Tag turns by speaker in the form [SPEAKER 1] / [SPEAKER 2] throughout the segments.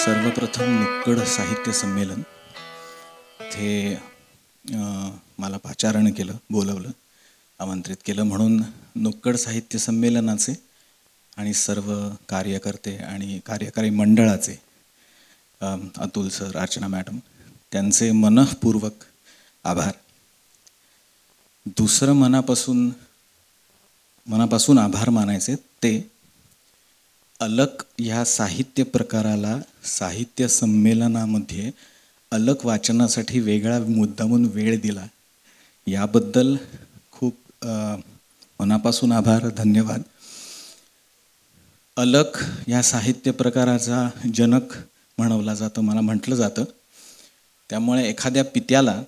[SPEAKER 1] सर्वप्रथम नुक्कड साहित्य संमेलन ते मला पाचारण केलं, बोलवलं, आमंत्रित केलं. म्हणून नुक्कड साहित्य संमेलनाचे आणि सर्व कार्यकर्ते आणि कार्यकारी मंडळाचे अतुल सर, अर्चना मॅडम, त्यांचे मनःपूर्वक आभार. दुसरं मनापासून आभार मानायचे ते अलक ह्या साहित्य प्रकाराला साहित्य संमेलनामध्ये अलक वाचनासाठी वेगळा मुद्दामून वेळ दिला याबद्दल खूप मनापासून आभार, धन्यवाद. अलक या साहित्य प्रकाराचा जनक म्हणवला जातं, मला म्हटलं जातं. त्यामुळे एखाद्या पित्याला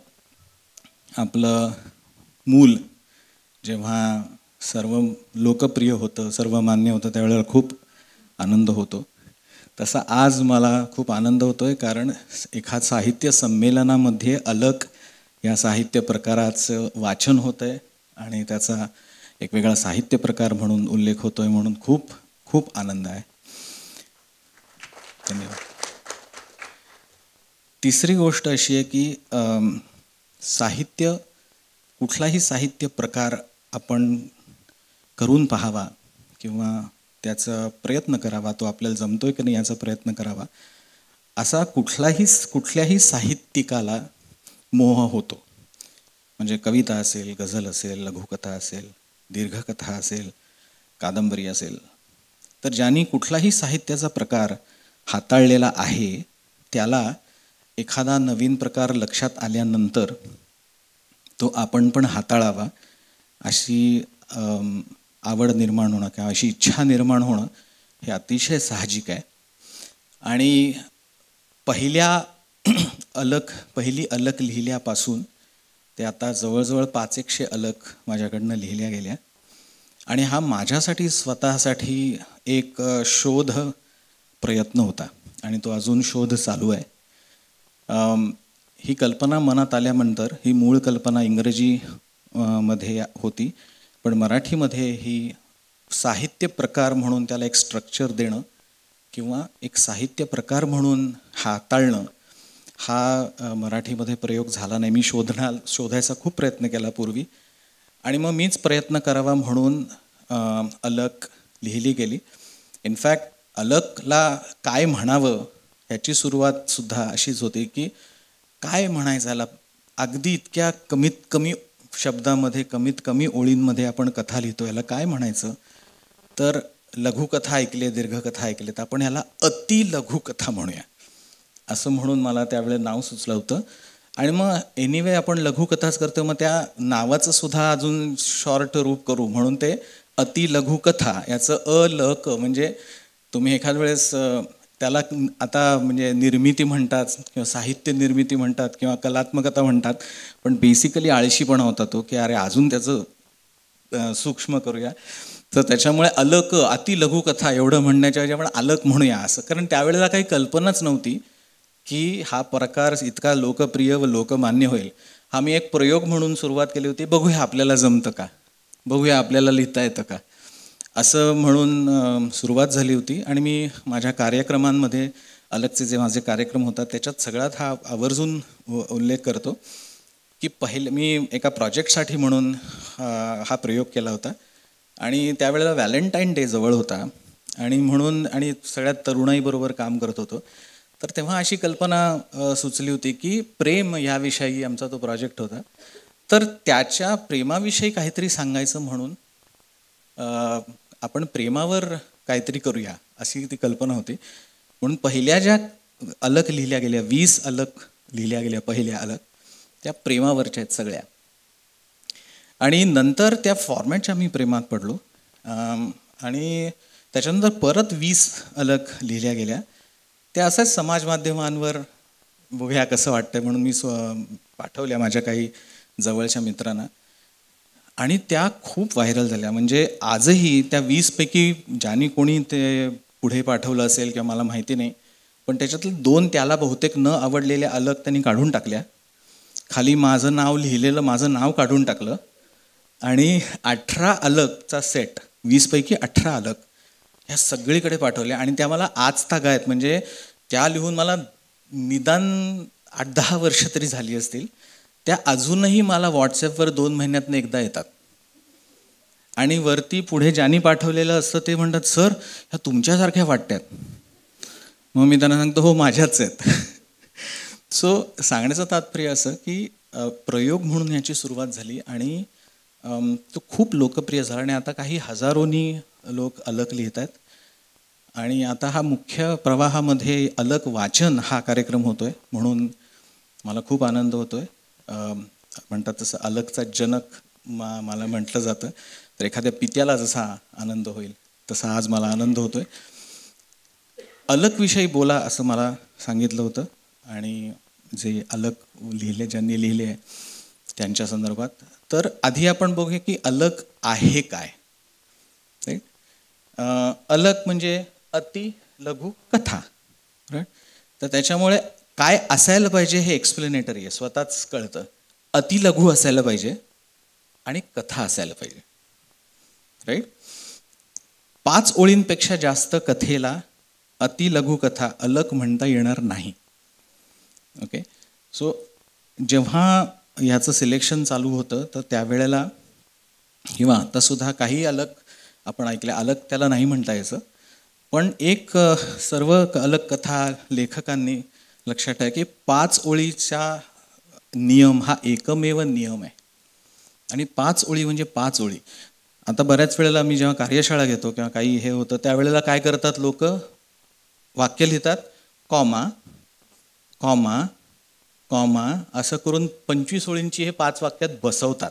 [SPEAKER 1] आपलं मूल जेव्हा सर्व लोकप्रिय होतं, सर्वमान्य होतं, त्यावेळेला खूप आनंद होतो. तसा आज मला खूप आनंद होतोय, कारण एखाद साहित्य संमेलनामध्ये अलक या साहित्य प्रकाराचं वाचन होतंय आणि त्याचा एक वेगळा साहित्य प्रकार म्हणून उल्लेख होतोय, म्हणून खूप खूप आनंद आहे. धन्यवाद. तिसरी गोष्ट अशी आहे की कुठलाही साहित्य प्रकार आपण करून पाहावा किंवा त्याचा प्रयत्न करावा, तो आपल्याला जमतोय की नाही याचा प्रयत्न करावा, असा कुठल्याही साहित्यिकाला मोह होतो. म्हणजे कविता असेल, गझल असेल, लघुकथा असेल, दीर्घकथा असेल, कादंबरी असेल, तर ज्यांनी कुठलाही साहित्याचा प्रकार हाताळलेला आहे त्याला एखादा नवीन प्रकार लक्षात आल्यानंतर तो आपण पण हाताळावा अशी आवड निर्माण होणं किंवा अशी इच्छा निर्माण होणं हे अतिशय साहजिक आहे. आणि पहिली अलक लिहिल्यापासून ते आता जवळजवळ 500 अलक माझ्याकडनं लिहिल्या गेल्या. आणि हा माझ्यासाठी स्वतःसाठी एक शोध प्रयत्न होता आणि तो अजून शोध चालू आहे. ही कल्पना मनात आल्यानंतर, ही मूळ कल्पना इंग्रजी मध्ये होती, पण मराठीमध्ये ही साहित्य प्रकार म्हणून त्याला एक स्ट्रक्चर देणं किंवा एक साहित्य प्रकार म्हणून हाताळणं हा मराठीमध्ये प्रयोग झाला नाही. मी शोधायचा खूप प्रयत्न केला पूर्वी, आणि मग मीच प्रयत्न करावा म्हणून अलक लिहिली गेली. इनफॅक्ट अलकला काय म्हणावं ह्याची सुरुवातसुद्धा अशीच होती की काय म्हणायचं याला. अगदी इतक्या कमीत कमी शब्दामध्ये, कमीत कमी ओळींमध्ये आपण कथा लिहितो, याला काय म्हणायचं. तर लघुकथा ऐकली, दीर्घकथा ऐकली, तर आपण ह्याला अतिलघुकथा म्हणूया असं म्हणून मला त्यावेळेला नाव सुचलं होतं. आणि मग एनिवे आपण लघुकथाच करतो, मग त्या नावाचं सुद्धा अजून शॉर्ट रूप करू म्हणून ते अतिलघुकथा. याचं अलक म्हणजे तुम्ही एखाद वेळेस त्याला आता म्हणजे निर्मिती म्हणतात किंवा साहित्य निर्मिती म्हणतात किंवा कलात्मकता म्हणतात, पण बेसिकली आळशीपणा होता तो की अरे अजून त्याचं सूक्ष्म करूया. तर त्याच्यामुळे अलक, अतिलघुकथा एवढं म्हणण्याच्या ऐवजी आपण अलक म्हणूया असं. कारण त्यावेळेला काही कल्पनाच नव्हती की हा प्रकार इतका लोकप्रिय व लोकमान्य होईल. हा मी एक प्रयोग म्हणून सुरुवात केली होती, बघूया आपल्याला जमतं का, बघूया आपल्याला लिहिता येतं का, असं म्हणून सुरुवात झाली होती. आणि मी माझ्या कार्यक्रमांमध्ये अलकचे जे माझे कार्यक्रम होतात त्याच्यात सगळ्यात हा आवर्जून उल्लेख करतो की मी एका प्रोजेक्टसाठी म्हणून हा प्रयोग केला होता. आणि त्यावेळेला व्हॅलेंटाईन डे जवळ होता आणि म्हणून आणि सगळ्यात तरुणाईबरोबर काम करत होतो. तर तेव्हा अशी कल्पना सुचली होती की प्रेम याविषयी आमचा तो प्रोजेक्ट होता, तर त्याच्या प्रेमाविषयी काहीतरी सांगायचं म्हणून आपण प्रेमावर काहीतरी करूया अशी ती कल्पना होती. म्हणून पहिल्या ज्या अलक लिहिल्या गेल्या, 20 अलक लिहिल्या गेल्या पहिल्या अलक, त्या प्रेमावरच्या आहेत सगळ्या. आणि नंतर त्या फॉर्मॅटच्या मी प्रेमात पडलो आणि त्याच्यानंतर परत 20 अलक लिहिल्या गेल्या. त्या असंच समाज माध्यमांवर बघूया कसं वाटतंय म्हणून मी पाठवल्या माझ्या काही जवळच्या मित्रांना, आणि त्या खूप व्हायरल झाल्या. म्हणजे आजही त्या 20 पैकी ज्यांनी कोणी ते पुढे पाठवलं असेल किंवा मला माहिती नाही, पण त्याच्यातले 2 त्याला बहुतेक न आवडलेल्या अलक त्यांनी काढून टाकल्या. खाली माझं नाव लिहिलेलं, माझं नाव काढून टाकलं आणि 18 अलगचा सेट, 20 पैकी 18 अलग ह्या सगळीकडे पाठवल्या. आणि त्या मला आज तागायत, म्हणजे त्या लिहून मला निदान 8-10 वर्ष तरी झाली असतील. त्या अजूनही मला व्हॉट्सॲपवर 2 महिन्यातनं एकदा येतात. आणि वरती पुढे ज्यांनी पाठवलेलं असतं ते म्हणतात, सर ह्या तुमच्यासारख्या वाटतात. मग मी त्यांना सांगतो, हो माझ्याच आहेत. सो सांगण्याचं तात्पर्य असं की प्रयोग म्हणून ह्याची सुरुवात झाली आणि तो खूप लोकप्रिय झाला आणि आता काही हजारोनी लोक अलग लिहित आहेत. आणि आता हा मुख्य प्रवाहामध्ये अलग वाचन हा कार्यक्रम होतोय, म्हणून मला खूप आनंद होतोय. म्हणतात तसं अलगचा जनक मला म्हटलं जातं, तर एखाद्या पित्याला जसा आनंद होईल तसा आज मला आनंद होतोय. अलग विषयी बोला असं मला सांगितलं होतं आणि जे अलग लिहिले, ज्यांनी लिहिले आहे त्यांच्या संदर्भात. तर आधी आपण बघूया की अलग आहे काय. अलग म्हणजे अति लघु कथा, राईट. तर त्याच्यामुळे काय असायला पाहिजे हे एक्सप्लेनेटरी आहे, स्वतःच कळतं. अति लघु असायला पाहिजे आणि कथा असायला पाहिजे, राईट. 5 ओळींपेक्षा जास्त कथेला अति लघु कथा अलग म्हणता येणार नाही. ओके. सो जेव्हा ह्याचं सिलेक्शन चालू होतं तर त्यावेळेला, किंवा आतासुद्धा काही अलग आपण ऐकले, अलग त्याला नाही म्हणता यायचं, पण एक सर्व अलग कथा लेखकांनी लक्षात ठेवा की 5 ओळीचा नियम हा एकमेव नियम आहे. आणि 5 ओळी म्हणजे 5 ओळी. आता बऱ्याच वेळेला मी जेव्हा कार्यशाळा घेतो किंवा काही हे होतं त्यावेळेला काय करतात लोक, वाक्य लिहितात, कॉमा कॉमा कॉमा असं करून 25 ओळींची हे 5 वाक्यात बसवतात.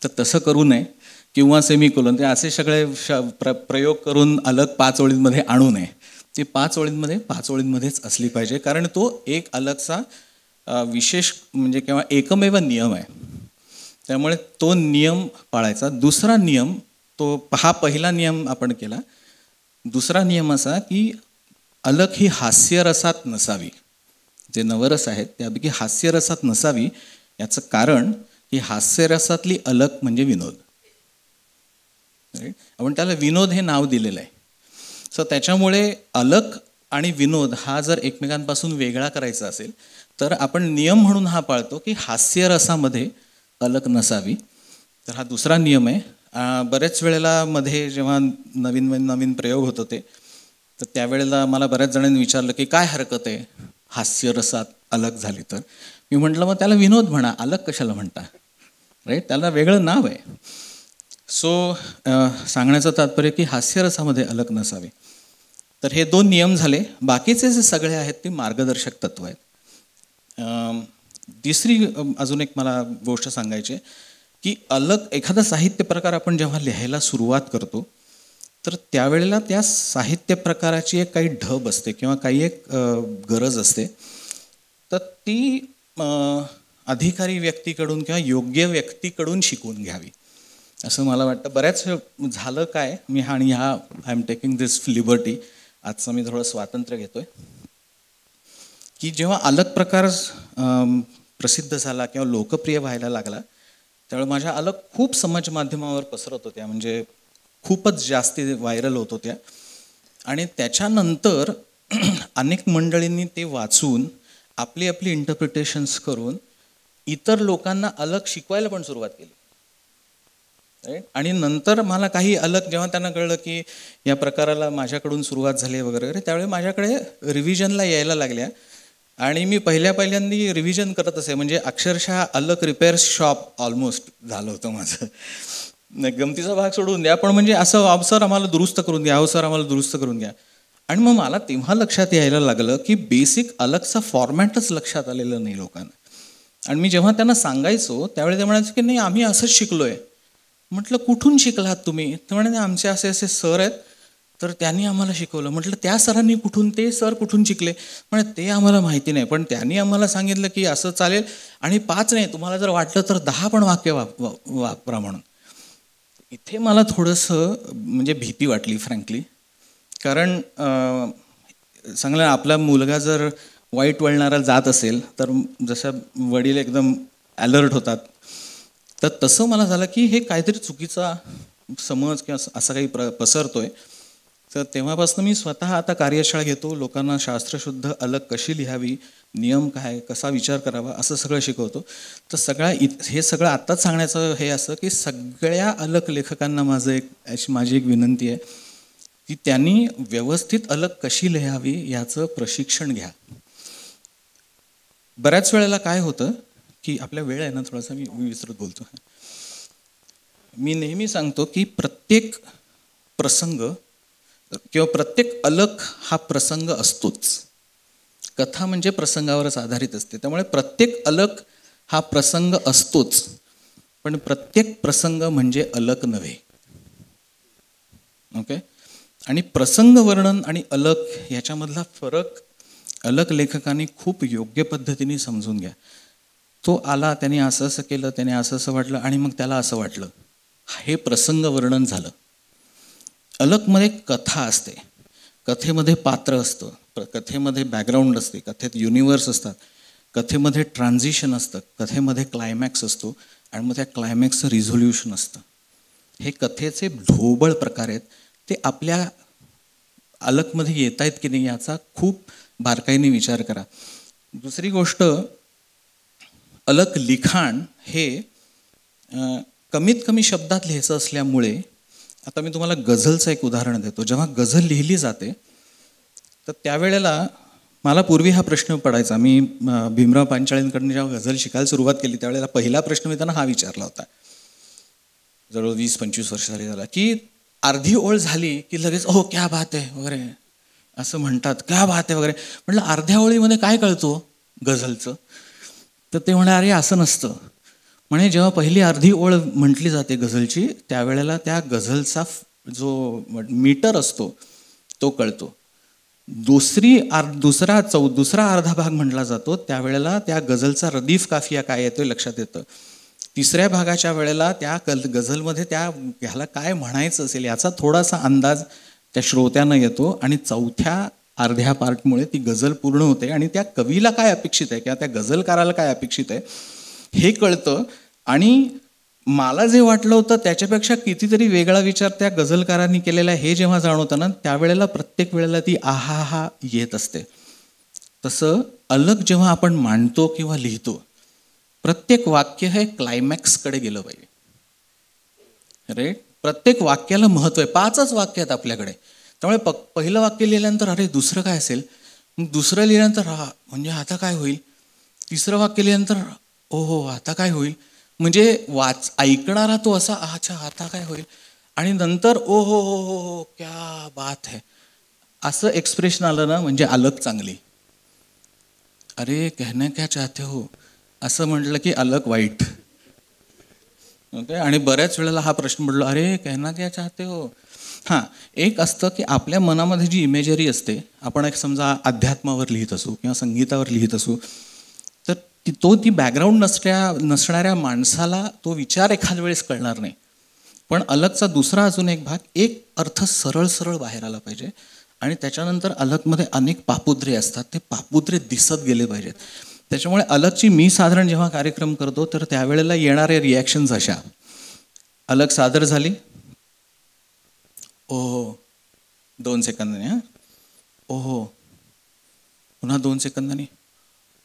[SPEAKER 1] तर तसं करू नये, किंवा सेमिकोलन, ते असे सगळे प्रयोग करून अलग 5 ओळींमध्ये आणू नये. ते 5 ओळींमध्ये 5 ओळींमध्येच असली पाहिजे, कारण तो एक अलगचा विशेष म्हणजे किंवा एकमेव नियम आहे. त्यामुळे तो नियम पाळायचा. दुसरा नियम, तो हा पहिला नियम आपण केला. दुसरा नियम असा की अलग ही हास्यरसात नसावी. जे नवरस आहेत त्यापैकी हास्यरसात नसावी. याचं कारण की हास्यरसातली अलग म्हणजे विनोद. आपण त्याला विनोद हे नाव दिलेलं आहे. सो त्याच्यामुळे अलग आणि विनोद हा जर एकमेकांपासून वेगळा करायचा असेल तर आपण नियम म्हणून हा पाळतो की हास्यरसामध्ये अलग नसावी. तर हा दुसरा नियम आहे. बऱ्याच वेळेला मध्ये जेव्हा नवीन नवीन प्रयोग होत होते तर त्यावेळेला मला बऱ्याच जणांनी विचारलं की काय हरकत आहे हास्यरसात अलग झाली तर. मी म्हटलं मग त्याला विनोद म्हणा, अलग कशाला म्हणता, राईट. त्याला वेगळं नाव आहे. सो सांगण्याचं तात्पर्य की हास्यरसामध्ये अलग नसावे. तर हे 2 नियम झाले. बाकीचे जे सगळे आहेत ते मार्गदर्शक तत्व आहेत. तिसरी अजून एक मला गोष्ट सांगायची की अलग एखादा साहित्य प्रकार आपण जेव्हा लिहायला सुरुवात करतो तर त्यावेळेला त्या साहित्य प्रकाराची एक काही ढब असते किंवा काही एक गरज असते. तर ती अधिकारी व्यक्तीकडून किंवा योग्य व्यक्तीकडून शिकून घ्यावी असं मला वाटतं. बऱ्याच झालं काय, मी आणि I am taking this liberty, आजचं मी थोडं स्वातंत्र्य घेतोय, की जेव्हा अलग प्रकार प्रसिद्ध झाला किंवा लोकप्रिय व्हायला लागला त्यावेळी माझ्या अलग खूप समाज माध्यमावर पसरत होत्या, म्हणजे खूपच जास्ती व्हायरल होत होत्या. आणि त्याच्यानंतर अनेक मंडळींनी ते वाचून आपली आपली इंटरप्रिटेशन्स करून इतर लोकांना अलग शिकवायला पण सुरुवात केली, राईट. आणि नंतर मला काही अलग जेव्हा त्यांना कळलं की या प्रकाराला माझ्याकडून सुरुवात झाली वगैरे वगैरे, त्यावेळी माझ्याकडे रिव्हिजनला यायला लागल्या. आणि मी पहिल्यांदी रिव्हिजन करत असे, म्हणजे अक्षरशः अलग रिपेअर शॉप ऑलमोस्ट झालं होतं माझं. गमतीचा भाग सोडून द्या, पण म्हणजे असं अहो सर आम्हाला दुरुस्त करून द्या, अहो सर आम्हाला दुरुस्त करून द्या. आणि मग मला तेव्हा लक्षात यायला लागलं की बेसिक अलगचा फॉर्मॅटच लक्षात आलेलं नाही लोकांना. आणि मी जेव्हा त्यांना सांगायचो त्यावेळी ते म्हणायचं की नाही आम्ही असंच शिकलोय. म्हटलं कुठून शिकलात तुम्ही? ते म्हणे आमचे असे असे सर आहेत तर त्यांनी आम्हाला शिकवलं. म्हटलं त्या सरांनी कुठून, ते सर कुठून शिकले? म्हणजे ते आम्हाला माहिती नाही, पण त्यांनी आम्हाला सांगितलं की असं चालेल आणि 5 नाही, तुम्हाला जर वाटलं तर 10 पण वाक्य वापरा म्हणून. इथे मला थोडंसं म्हणजे भीती वाटली फ्रँकली. कारण चांगलं आपला मुलगा जर वाईट वळणारा जात असेल तर जसं वडील एकदम अलर्ट होतात तर तसं मला झालं की हे काहीतरी चुकीचा समज किंवा असा काही पसरतोय. तर तेव्हापासून मी स्वतः आता कार्यशाळा घेतो, लोकांना शास्त्रशुद्ध अलग कशी लिहावी, नियम काय, कसा विचार करावा, असं सगळं शिकवतो. तर हे सगळं आत्ताच सांगण्याचं हे असं की सगळ्या अलग लेखकांना माझी एक विनंती आहे की त्यांनी व्यवस्थित अलग कशी लिहावी याचं प्रशिक्षण घ्या. बऱ्याच वेळेला काय होतं की आपल्या वेळ आहे ना थोडासा, मी विसरत बोलतो. मी नेहमी सांगतो की प्रत्येक प्रसंग किंवा प्रत्येक अलग हा प्रसंग असतोच. कथा म्हणजे प्रसंगावरच आधारित असते, त्यामुळे प्रत्येक अलग हा प्रसंग असतोच, पण प्रत्येक प्रसंग म्हणजे अलग नव्हे. ओके. आणि प्रसंग वर्णन आणि अलग याच्यामधला फरक अलग लेखकांनी खूप योग्य पद्धतीने समजून घ्या. तो आला, त्याने असं असं केलं, त्याने असं असं वाटलं आणि मग त्याला असं वाटलं, हे प्रसंग वर्णन झालं. अलगमध्ये कथा असते, कथेमध्ये पात्र असतं, कथेमध्ये बॅकग्राऊंड असते, कथेत युनिवर्स असतात, कथेमध्ये ट्रान्झिशन असतं, कथेमध्ये क्लायमॅक्स असतो आणि मग त्या क्लायमॅक्सचं रिझोल्युशन असतं. हे कथेचे ढोबळ प्रकार आहेत. ते आपल्या अलगमध्ये येत आहेत की नाही याचा खूप बारकाईने विचार करा. दुसरी गोष्ट, अलग लिखाण हे कमीत कमी शब्दात लिहायचं असल्यामुळे, आता मी तुम्हाला गझलचं एक उदाहरण देतो. जेव्हा गझल लिहिली जाते तर त्यावेळेला मला पूर्वी हा प्रश्न पडायचा. मी भीमराव पांचाळींकडून जेव्हा गझल शिकायला सुरुवात केली त्यावेळेला पहिला प्रश्न मी त्यांना हा विचारला होता, जवळ 20-25 वर्ष झाला, की अर्धी ओळ झाली की लगेच ओ क्या बात आहे वगैरे असं म्हणतात, क्या बात आहे वगैरे. म्हटलं अर्ध्या ओळीमध्ये काय कळतो गझलचं? तर ते म्हणे अरे असं नसतं म्हणे, जेव्हा पहिली अर्धी ओळ म्हटली जाते गझलची त्यावेळेला त्या गझलचा जो मीटर असतो तो कळतो. दुसरा अर्धा भाग म्हटला जातो त्यावेळेला त्या गझलचा रदीफ काफिया काय येतो लक्षात येतं. तिसऱ्या भागाच्या वेळेला त्या गझलमध्ये ह्याला काय म्हणायचं असेल याचा थोडासा अंदाज त्या श्रोत्यांना येतो आणि चौथ्या अर्ध्या पार्टमुळे ती गझल पूर्ण होते आणि त्या कवीला काय अपेक्षित आहे किंवा त्या गझलकाराला काय अपेक्षित आहे हे कळतं. आणि मला जे वाटलं होतं त्याच्यापेक्षा कितीतरी वेगळा विचार त्या गझलकारांनी केलेला हे जेव्हा जाणवतं ना त्यावेळेला प्रत्येक वेळेला ती आहा येत असते. तसं अलग जेव्हा आपण मांडतो किंवा लिहितो, प्रत्येक वाक्य हे क्लायमॅक्सकडे गेलं पाहिजे. राईट. प्रत्येक वाक्याला महत्त्व आहे. 5च वाक्य आहेत आपल्याकडे, त्यामुळे पहिलं वाक्य लिहिल्यानंतर अरे दुसरं काय असेल, मग दुसरं लिहिल्यानंतर म्हणजे आता काय होईल, तिसरं वाक्य लिहिल्यानंतर ओहो आता काय होईल, म्हणजे ऐकणारा तो असा अच्छा आता काय होईल, आणि नंतर ओ हो हो हो हो क्या बात है असं एक्सप्रेशन आलं ना म्हणजे अलग चांगली. अरे कहना क्या चाहते हो असं म्हटलं की अलग वाईट. ओके. आणि बऱ्याच वेळेला हा प्रश्न पडलो, अरे कहना क्या चाहते हो. हां, एक असतं की आपल्या मनामध्ये जी इमेजरी असते, आपण एक समजा अध्यात्मावर लिहित असू किंवा संगीतावर लिहित असू, तर ती बॅकग्राऊंड नसणाऱ्या माणसाला तो विचार एखाद वेळेस कळणार नाही. पण अलगचा दुसरा अजून एक भाग, एक अर्थ सरळ सरळ बाहेर आला पाहिजे आणि त्याच्यानंतर अलगमध्ये अनेक पापुद्रे असतात, ते पापुद्रे दिसत गेले पाहिजेत. त्याच्यामुळे अलगची मी साधारण जेव्हा कार्यक्रम करतो तर त्यावेळेला येणारे रिॲक्शन्स अशा, अलग सादर झाली, ओहो 2 सेकंदांनी, हां ओहो, पुन्हा 2 सेकंदांनी,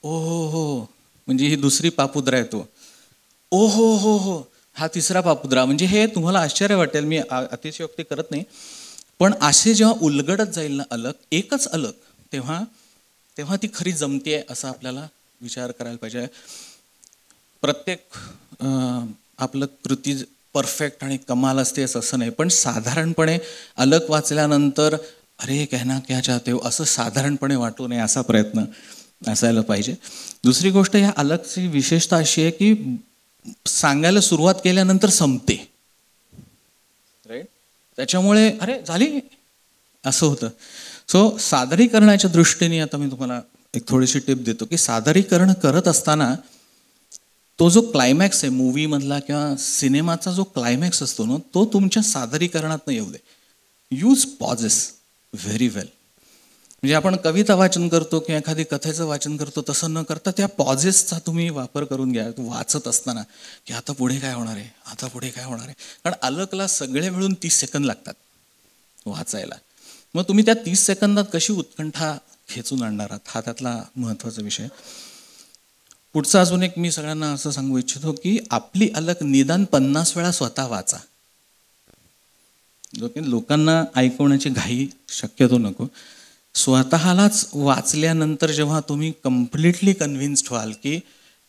[SPEAKER 1] ओ हो हो म्हणजे ही दुसरी पापुद्रा येतो, ओ हो हो हो हा तिसरा पापुद्रा. म्हणजे हे तुम्हाला आश्चर्य वाटेल, मी अतिशयोक्ती करत नाही, पण असे जेव्हा उलगडत जाईल ना अलग, एकच अलग, तेव्हा ती खरी जमते असं आपल्याला विचार करायला पाहिजे. प्रत्येक आपलं कृती परफेक्ट आणि कमाल असते असं नाही, पण साधारणपणे अलग वाचल्यानंतर अरे कहना क्या चाहते हो असं साधारणपणे वाटू नये असा प्रयत्न असायला पाहिजे. दुसरी गोष्ट, ह्या अलगची विशेषता अशी आहे की सांगायला सुरुवात केल्यानंतर संपते. राईट. त्याच्यामुळे अरे झाली असं होतं. सो सादरीकरणाच्या दृष्टीने आता मी तुम्हाला एक थोडीशी टिप देतो की सादरीकरण करत असताना तो जो क्लायमॅक्स आहे मूवीमधला किंवा सिनेमाचा जो क्लायमॅक्स असतो ना, तो तुमच्या सादरीकरणात नाही येऊ दे. यूज पॉजेस व्हेरी वेल. म्हणजे आपण कविता वाचन करतो किंवा एखादी कथेचं वाचन करतो तसं न करता त्या पॉझेसचा तुम्ही वापर करून घ्या वाचत असताना, की आता पुढे काय होणार आहे, आता पुढे काय होणार आहे. कारण अलकला सगळे मिळून 30 सेकंद लागतात वाचायला. मग तुम्ही त्या 30 सेकंदात कशी उत्कंठा खेचून आणणार आहात, हा त्यातला महत्त्वाचा विषय. पुढचा अजून एक मी सगळ्यांना असं सांगू इच्छितो की आपली अलक निदान 50 वेळा स्वतः वाचा. जो की लोकांना ऐकवण्याची घाई शक्यतो नको. स्वतःलाच वाचल्यानंतर जेव्हा तुम्ही कम्प्लिटली कन्व्हिन्स्ड व्हाल की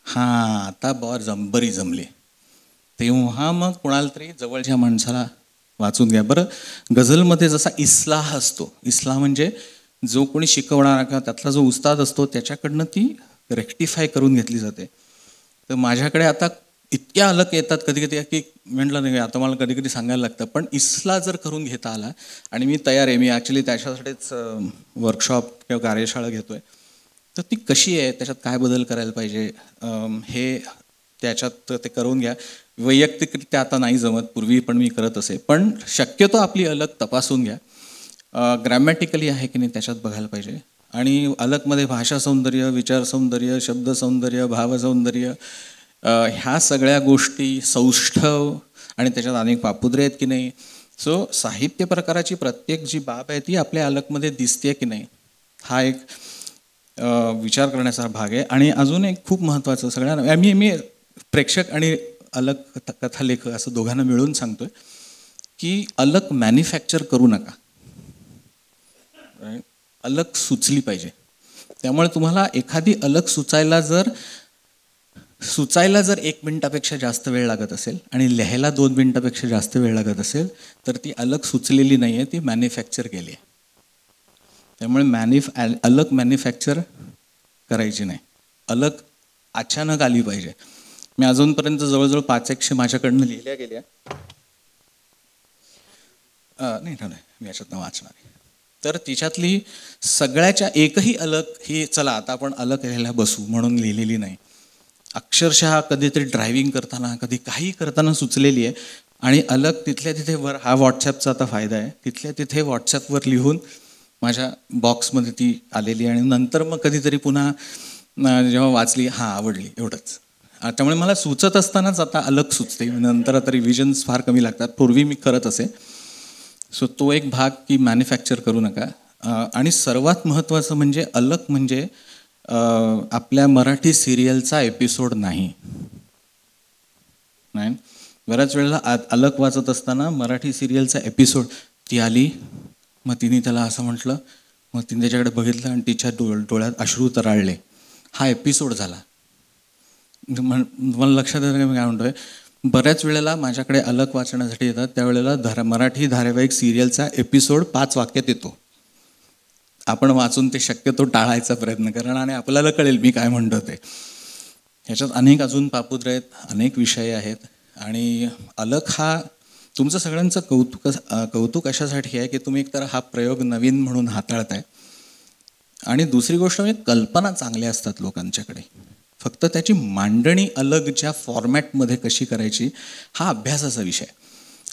[SPEAKER 1] हां आता बरी जमली, तेव्हा मग कोणाला तरी जवळच्या माणसाला वाचून घ्या. बरं, गझलमध्ये जसा इस्लाह असतो, इस्लाह म्हणजे जो कोणी शिकवणारा किंवा त्यातला जो उस्ताद असतो त्याच्याकडनं ती रेक्टिफाय करून घेतली जाते. तर माझ्याकडे आता इतक्या अलक येतात कधी कधी की म्हटलं नाही आता मला कधी कधी सांगायला लागतं, पण इस्ला जर करून घेता आला आणि मी तयार आहे, मी ॲक्च्युली त्याच्यासाठीच वर्कशॉप किंवा कार्यशाळा घेतो आहे, तर ती कशी आहे, त्याच्यात काय बदल करायला पाहिजे हे त्याच्यात ते करून घ्या. वैयक्तिकरित्या आता नाही जमत, पूर्वी पण मी करत असे, पण शक्यतो आपली अलक तपासून घ्या. ग्रॅमॅटिकली आहे की नाही त्याच्यात बघायला पाहिजे. आणि अलकमध्ये भाषा सौंदर्य, विचार सौंदर्य, शब्द सौंदर्य, भाव सौंदर्य, ह्या सगळ्या गोष्टी, सौष्ठव आणि त्याच्यात अनेक पापुद्रे आहेत की नाही. सो साहित्य प्रकाराची प्रत्येक जी बाब आहे ती आपल्या अलकमध्ये दिसते की नाही, हा एक विचार करण्याचा भाग आहे. आणि अजून एक खूप महत्त्वाचं सगळ्यांना मी प्रेक्षक आणि अलक कथालेखक असं दोघांना मिळून सांगतोय की अलक मॅन्युफॅक्चर करू नका. अलक सुचली पाहिजे. त्यामुळे तुम्हाला एखादी अलक सुचायला जर 1 मिनिटापेक्षा जास्त वेळ लागत असेल आणि लिहायला 2 मिनिटापेक्षा जास्त वेळ लागत असेल तर ती अलक सुचलेली नाही आहे, ती मॅन्युफॅक्चर केली आहे. त्यामुळे अलक मॅन्युफॅक्चर करायची नाही. अलक अचानक आली पाहिजे. मी अजूनपर्यंत जवळजवळ 500 माझ्याकडनं लिहिल्या गेल्या नाही मी याच्यातनं वाचणार आहे. तर तिच्यातली सगळ्याच्या एकही अलक ही चला आता आपण अलक लिहायला बसू म्हणून लिहिलेली नाही. अक्षरशः कधीतरी ड्रायव्हिंग करताना, कधी काही करताना सुचलेली आहे. आणि अलक तिथल्या तिथे हा व्हॉट्सॲपचा आता फायदा आहे, तिथल्या तिथे व्हॉट्सॲपवर लिहून माझ्या बॉक्समध्ये ती आलेली. आणि नंतर मग कधीतरी पुन्हा जेव्हा वाचली, हां आवडली, एवढंच. त्यामुळे मला सुचत असतानाच आता अलक सुचते, नंतर आता रिव्हिजन्स फार कमी लागतात, पूर्वी मी करत असे. सो तो एक भाग की मॅन्युफॅक्चर करू नका. आणि सर्वात महत्त्वाचं म्हणजे अलक म्हणजे आपल्या मराठी सिरियलचा एपिसोड नाही. बऱ्याच वेळेला अलक वाचत असताना मराठी सिरियलचा एपिसोड ती आली, मग तिने त्याला असं म्हटलं, मग तिने त्याच्याकडे बघितलं आणि तिच्या डोळ्यात अश्रू तराळले. हा एपिसोड झाला. मला लक्षात येतं मी काय म्हणतोय, बऱ्याच वेळेला माझ्याकडे अलक वाचण्यासाठी येतात त्यावेळेला मराठी धारावाहिक सिरियलचा एपिसोड 5 वाक्यात येतो. आपण वाचून ते शक्यतो टाळायचा प्रयत्न करा आणि आपल्याला कळेल मी काय म्हणतो ते. ह्याच्यात अनेक अजून पापुद्रे आहेत, अनेक विषय आहेत. आणि अलक हा तुमचं सगळ्यांचं कौतुक अशासाठी आहे की तुम्ही एकतर हा प्रयोग नवीन म्हणून हाताळताय. आणि दुसरी गोष्ट म्हणजे कल्पना चांगल्या असतात लोकांच्याकडे, फक्त त्याची मांडणी अलगच्या फॉर्मॅटमध्ये कशी करायची हा अभ्यासाचा विषय.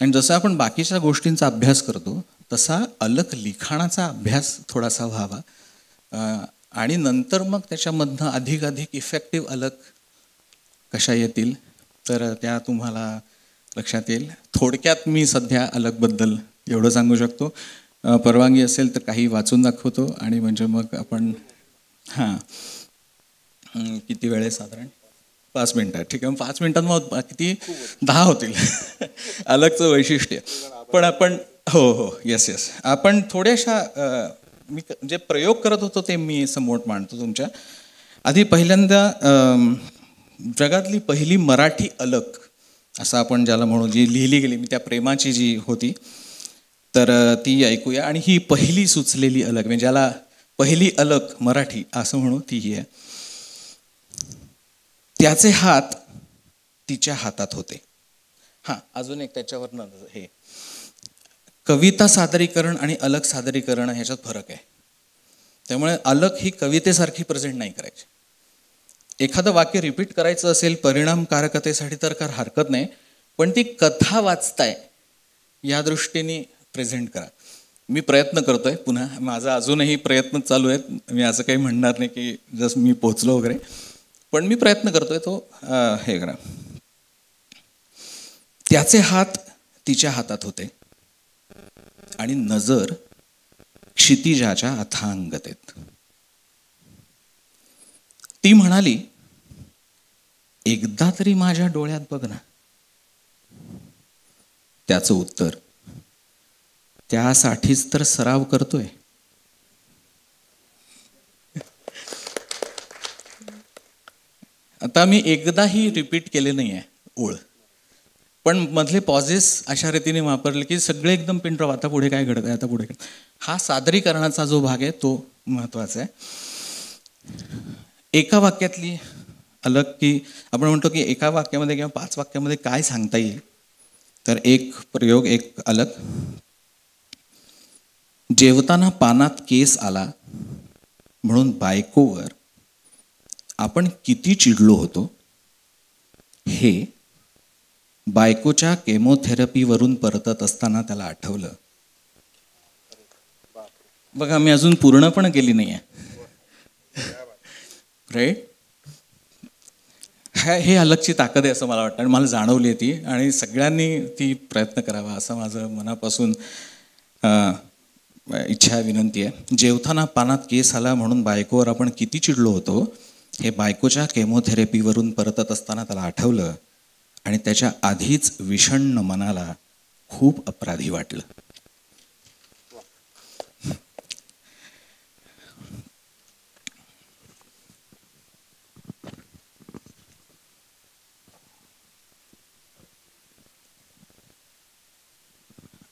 [SPEAKER 1] आणि जसं आपण बाकीच्या गोष्टींचा अभ्यास करतो तसा अलग लिखाणाचा अभ्यास थोडासा व्हावा. आणि नंतर मग त्याच्यामधनं अधिक इफेक्टिव्ह अलग कशा येतील तर त्या तुम्हाला लक्षात येईल. थोडक्यात मी सध्या अलगबद्दल एवढं सांगू शकतो. परवानगी असेल तर काही वाचून दाखवतो आणि म्हणजे मग आपण किती वेळ आहे साधारण 5 मिनिटं. ठीक आहे, 5 मिनिटात मग किती 10 होतील. अलगचं वैशिष्ट्य. पण आपण हो येस आपण थोड्याशा मी जे प्रयोग करत होतो ते मी समोर मांडतो तुमच्या आधी. पहिल्यांदा जगातली पहिली मराठी अलग असं आपण ज्याला म्हणू, जी लिहिली गेली, मी त्या प्रेमाची जी होती तर ती ऐकूया. आणि ही पहिली सुचलेली अलग म्हणजे ज्याला पहिली अलग मराठी असं म्हणू ती ही आहे. त्याचे हात तिच्या हातात होते. अजून एक त्याच्यावर हे कविता सादरीकरण आणि अलग सादरीकरण ह्याच्यात फरक आहे. त्यामुळे अलग ही कवितेसारखी प्रेझेंट नाही करायची. एखादं वाक्य रिपीट करायचं असेल परिणामकारकतेसाठी तर हरकत नाही, पण ती कथा वाचताय या दृष्टीने प्रेझेंट करा. मी प्रयत्न करतोय पुन्हा, माझा अजूनही प्रयत्न चालू आहेत. मी असं काही म्हणणार नाही की जसं मी पोचलो वगैरे, पण मी प्रयत्न करतोय तो हे करा. त्याचे हात तिच्या हातात होते आणि नजर क्षितिजाच्या अथांगतेत. ती म्हणाली, एकदा तरी माझ्या डोळ्यात बघ ना. त्याचं उत्तर, त्यासाठीच तर सराव करतोय. आता मी एकदाही रिपीट केले नाही आहे ओळ, पण मधले पॉझेस अशा रीतीने वापरले की सगळे एकदम पिंटरॉप. आता पुढे काय घडत आहे, आता पुढे हा सादरीकरणाचा जो भाग आहे तो महत्त्वाचा आहे. एका वाक्यातली अलग की आपण म्हणतो की एका वाक्यामध्ये किंवा 5 वाक्यामध्ये काय सांगता येईल, तर एक प्रयोग, एक अलग. जेवताना पानात केस आला म्हणून बायकोवर आपण किती चिडलो होतो हे बायकोच्या केमोथेरपीवरून परतत असताना त्याला आठवलं. बघा, मी अजून पूर्ण पण केली नाही आहे, राईट. हे अलगची ताकद आहे असं मला वाटतं आणि मला जाणवली आहे ती, आणि सगळ्यांनी ती प्रयत्न करावा असं माझं मनापासून इच्छा, विनंती आहे. जेवताना पानात केस आला म्हणून बायकोवर आपण किती चिडलो होतो हे बायकोच्या केमोथेरपीवरून परतत असताना त्याला आठवलं आणि त्याच्या आधीच विषण्ण मनाला खूप अपराधी वाटलं.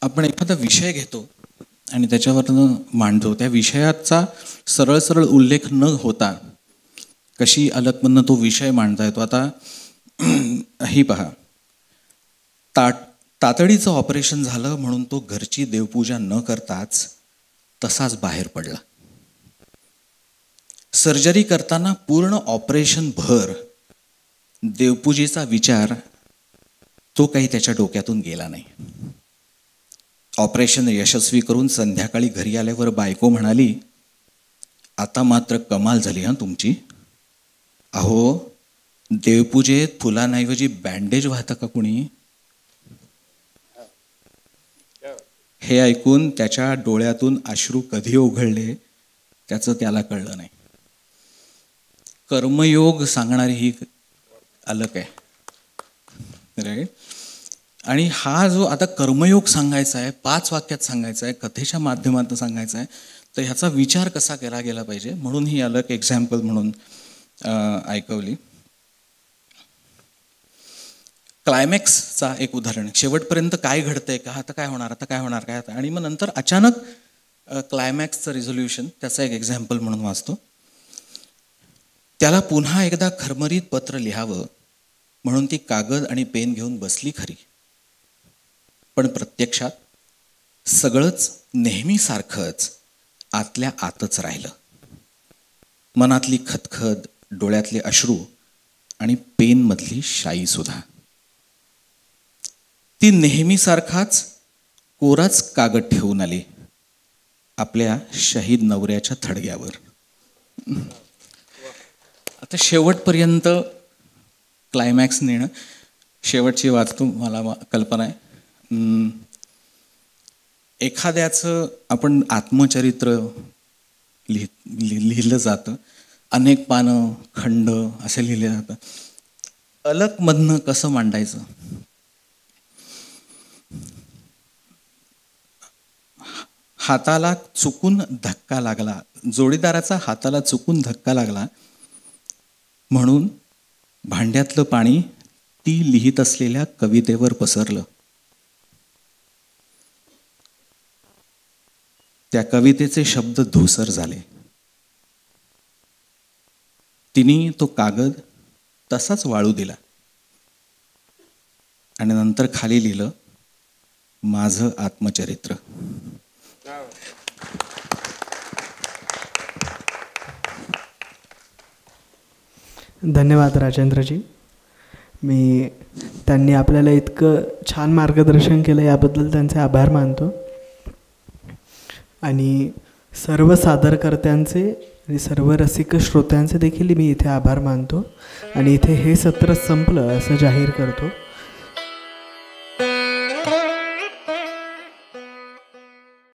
[SPEAKER 1] आपण एखादा विषय घेतो आणि त्याच्यावरनं मांडतो, त्या विषयाचा सरळ सरळ उल्लेख न होता कशी अलगमधनं तो विषय मांडता येतो. आता ही पहा, तातडीचं ऑपरेशन झालं म्हणून तो घरची देवपूजा न करताच तसाच बाहेर पडला. सर्जरी करताना पूर्ण ऑपरेशन भर देवपूजेचा विचार तो काही त्याच्या डोक्यातून गेला नाही. ऑपरेशन यशस्वी करून संध्याकाळी घरी आल्यावर बायको म्हणाली, आता मात्र कमाल झाली हां तुमची. अहो, देवपूजेत फुलांऐवजी बँडेज वाहतं का कुणी? हे ऐकून त्याच्या डोळ्यातून अश्रू कधी ओघळले त्याचं त्याला कळलं नाही. कर्मयोग सांगणारी ही अलग आहे, राईट. आणि हा जो आता कर्मयोग सांगायचा आहे, 5 वाक्यात सांगायचा आहे, कथेच्या माध्यमातून सांगायचा आहे, तर ह्याचा विचार कसा केला गेला पाहिजे म्हणून ही अलग एक्झाम्पल म्हणून ऐकवली. क्लायमॅक्सचा एक उदाहरण, शेवटपर्यंत काय घडतंय का, आता काय होणार, आता काय होणार काय, आणि मग नंतर अचानक क्लायमॅक्सचं रिझोल्युशन, त्याचा एक एक्झाम्पल म्हणून वाचतो. त्याला पुन्हा एकदा खरमरीत पत्र लिहावं म्हणून ती कागद आणि पेन घेऊन बसली खरी, पण प्रत्यक्षात सगळंच नेहमीसारखंच आतल्या आतच राहिलं. मनातली खदखद, डोळ्यातले अश्रू आणि पेनमधली शाई सुद्धा. ती नेहमीसारखाच कोराच कागद ठेवून आली आपल्या शहीद नवऱ्याच्या थडग्यावर. आता शेवटपर्यंत क्लायमॅक्स नेणं, शेवटची वाचतो, मला कल्पना आहे. एखाद्याचं आपण आत्मचरित्र लिहिलं जातं, अनेक पानं, खंड असे लिहिले जातं. अलगमधनं कसं मांडायचं? हाताला चुकून धक्का लागला, जोडीदाराचा हाताला चुकून धक्का लागला म्हणून भांड्यातलं पाणी ती लिहित असलेल्या कवितेवर पसरलं. त्या कवितेचे शब्द धूसर झाले. तिने तो कागद तसाच वाळू दिला आणि नंतर खाली लिहिलं, माझं आत्मचरित्र.
[SPEAKER 2] धन्यवाद राजेंद्रजी. त्यांनी आपल्याला इतकं छान मार्गदर्शन केलं याबद्दल त्यांचे आभार मानतो. आणि सर्व सादरकर्त्यांचे आणि सर्व रसिक श्रोत्यांचे देखील मी इथे आभार मानतो आणि इथे हे सत्र संपलं असं जाहीर करतो.